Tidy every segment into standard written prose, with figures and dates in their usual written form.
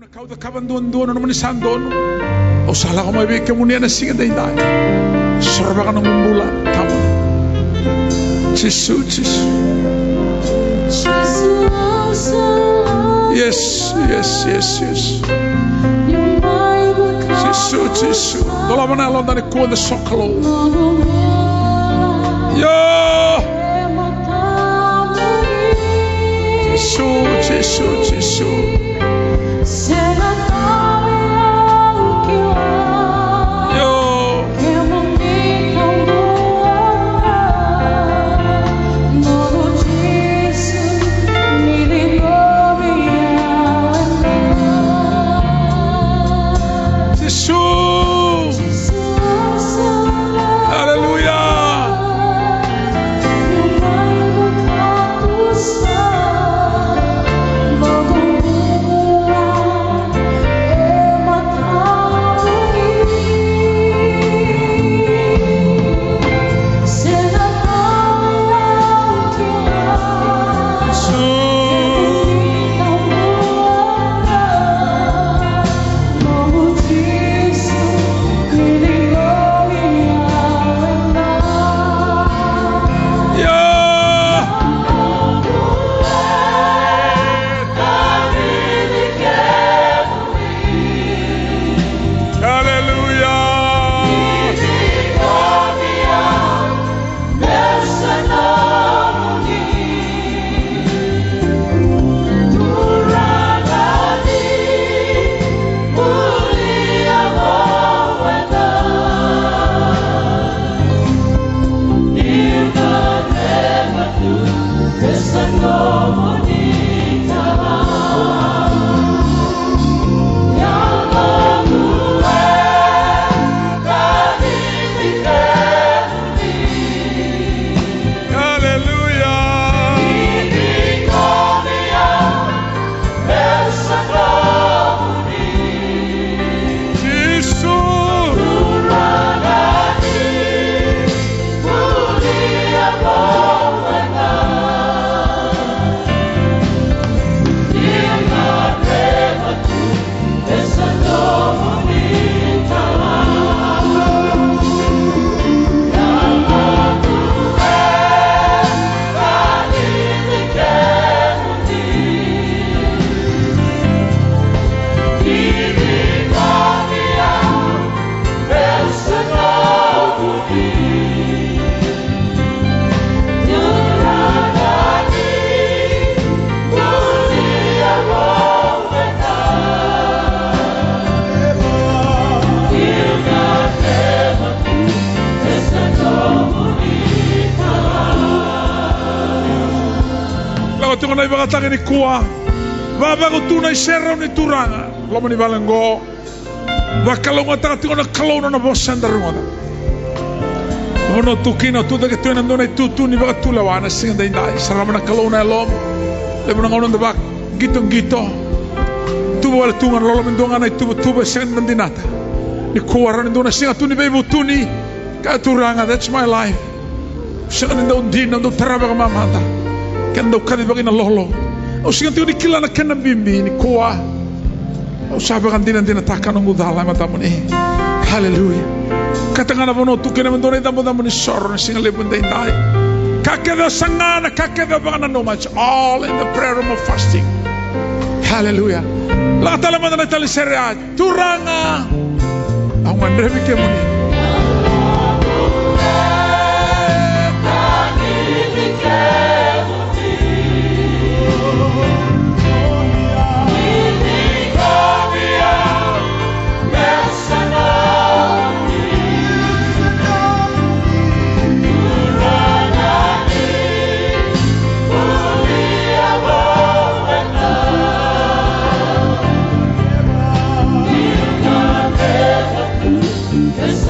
Kau da kabanduan-duan naman isang doon. O sala ko may kemunia na sige day day. Sarba ka ng umbulan. Tama. Jisu, Jisu. Yes, yes, yes, yes. Jisu, Jisu. Dola mana alon dani kuwa da sokalo. Yo. Jisu, Jisu, Jisu. Tunay bakatang ni kuwa, babago tunay seraw ni turanga. Lama ni balanggo, bakalong atang tingo na kalong na bosan darungoda. Mono tukino tu daga tuan ando na tutu ni baga tulawana singa dai dai. Sarama na kalong na lom, lebo na ngonon dabak gitong gito. Tubo wala tungan lolo mendonga na tubo singa nandinata. Ni kuwa ran ando na singa tu ni bebo tu ni ka turanga. That's my life. Singa nando din nando taraba ka mamata. Kanda ukadi bagi na lolo. O singa tiyo ni kila na kena bimbi ni kuwa. O sabi kan dinan dinatakan ng udala matamun eh. Hallelujah. Katanga na bono tu kena mendonay damo ni soro ni singa lebon day day. Kakeda sangana kakeda baka na no much. All in the prayer room of fasting. Hallelujah. Lahat alaman na nagtali seriya. Turanga. Ang manrebi ke muni. Yes,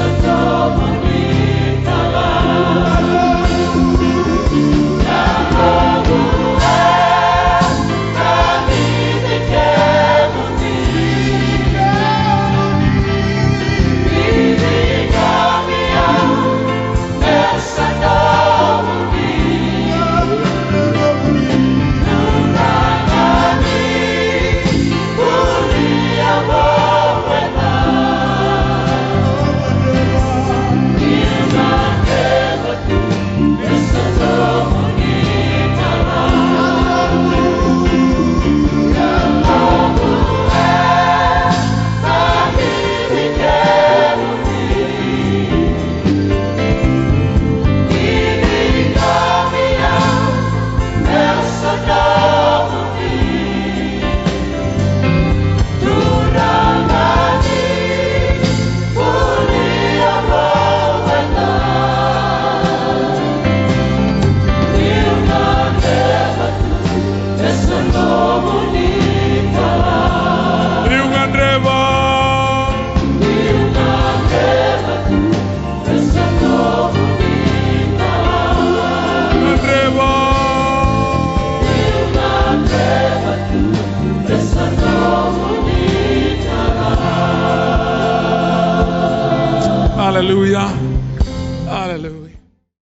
Aleluya. Aleluya.